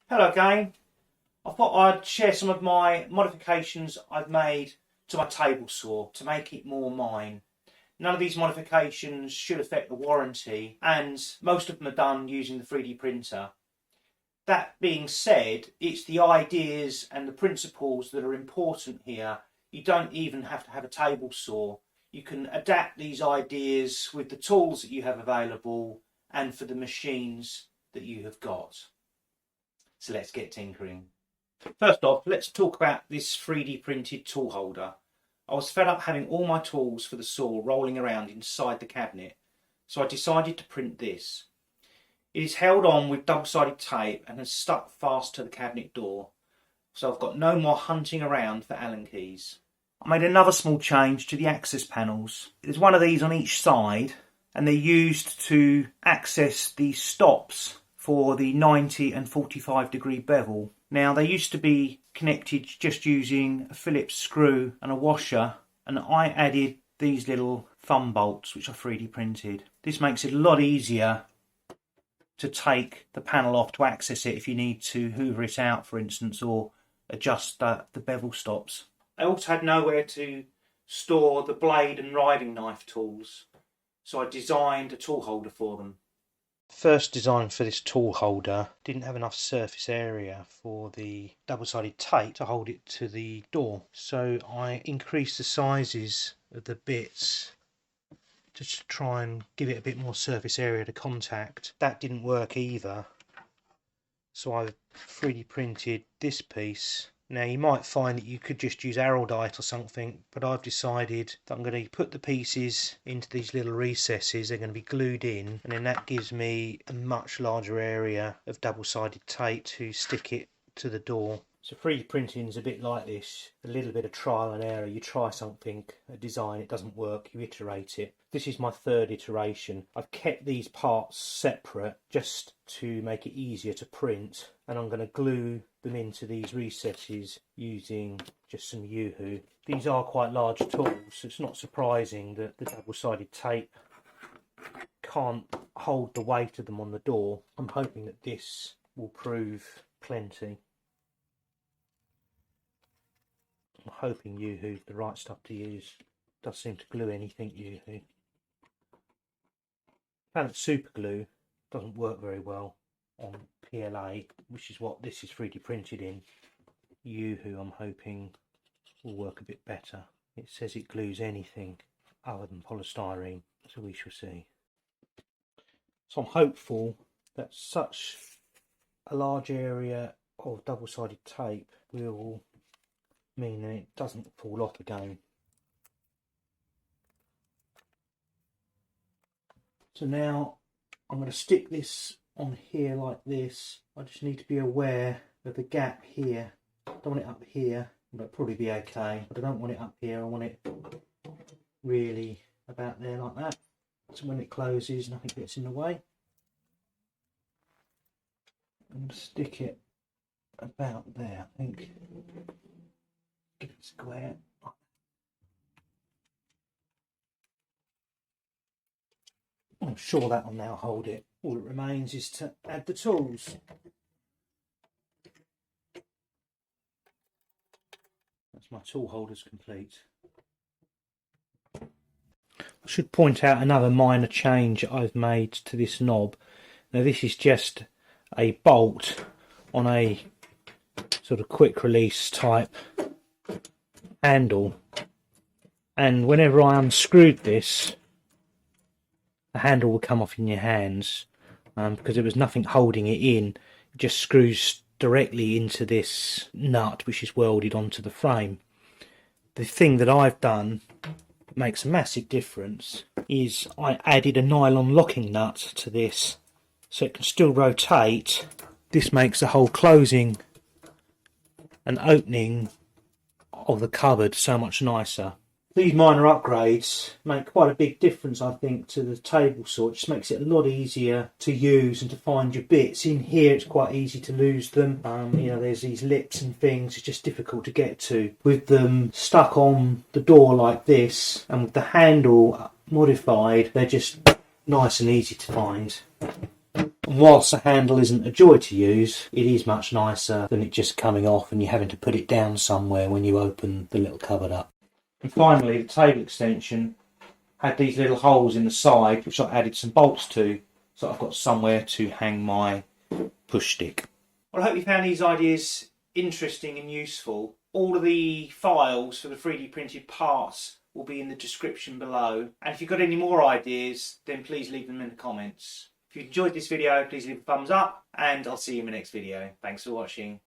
Hello again. I thought I'd share some of my modifications I've made to my table saw to make it more mine. None of these modifications should affect the warranty, and most of them are done using the 3D printer. That being said, it's the ideas and the principles that are important here. You don't even have to have a table saw. You can adapt these ideas with the tools that you have available and for the machines that you have got. So let's get tinkering. First off, let's talk about this 3D printed tool holder. I was fed up having all my tools for the saw rolling around inside the cabinet, so I decided to print this. It is held on with double-sided tape and has stuck fast to the cabinet door, so I've got no more hunting around for Allen keys. I made another small change to the access panels. There's one of these on each side, and they're used to access the stops for the 90 and 45 degree bevel. Now, they used to be connected just using a Phillips screw and a washer, and I added these little thumb bolts which I 3D printed. This makes it a lot easier to take the panel off to access it if you need to hoover it out, for instance, or adjust the bevel stops. I also had nowhere to store the blade and riving knife tools, so I designed a tool holder for them. First design for this tool holder didn't have enough surface area for the double-sided tape to hold it to the door, so I increased the sizes of the bits just to try and give it a bit more surface area to contact. That didn't work either, so I 3D printed this piece. Now, you might find that you could just use araldite or something, but I've decided that I'm going to put the pieces into these little recesses. They're going to be glued in, and then that gives me a much larger area of double-sided tape to stick it to the door. So 3D printing is a bit like this, a little bit of trial and error. You try something, a design, it doesn't work, you iterate it. This is my third iteration. I've kept these parts separate just to make it easier to print, and I'm going to glue them into these recesses using just some Yoo-hoo. These are quite large tools, so it's not surprising that the double-sided tape can't hold the weight of them on the door. I'm hoping that this will prove plenty. I'm hoping Yoo-hoo's the right stuff to use. It does seem to glue anything, Yoo-hoo. Found that super glue doesn't work very well on PLA, which is what this is 3D printed in. Yoo-hoo, I'm hoping, will work a bit better. It says it glues anything other than polystyrene, so we shall see. So I'm hopeful that such a large area of double-sided tape will mean that it doesn't fall off again. So now I'm going to stick this on here like this. I just need to be aware of the gap here. I don't want it up here, but it'll probably be okay. But I don't want it up here, I want it really about there like that. So when it closes, nothing gets in the way. And stick it about there, I think. Get it square. I'm sure that will now hold it. All that remains is to add the tools. That's my tool holders complete. I should point out another minor change I've made to this knob. Now, this is just a bolt on a sort of quick release type handle, and whenever I unscrewed this, the handle will come off in your hands because there was nothing holding it in. It just screws directly into this nut which is welded onto the frame. The thing that I've done that makes a massive difference is I added a nylon locking nut to this so it can still rotate. This makes the whole closing and opening of the cupboard so much nicer. These minor upgrades make quite a big difference, I think, to the table saw. It just makes it a lot easier to use and to find your bits. In here it's quite easy to lose them. You know, there's these lips and things, it's just difficult to get to. With them stuck on the door like this and with the handle modified, they're just nice and easy to find. And whilst the handle isn't a joy to use, it is much nicer than it just coming off and you having to put it down somewhere when you open the little cupboard up. And finally, the table extension had these little holes in the side which I added some bolts to, so I've got somewhere to hang my push stick. Well, I hope you found these ideas interesting and useful. All of the files for the 3D printed parts will be in the description below, and if you've got any more ideas then please leave them in the comments. If you enjoyed this video, please leave a thumbs up, and I'll see you in the next video. Thanks for watching.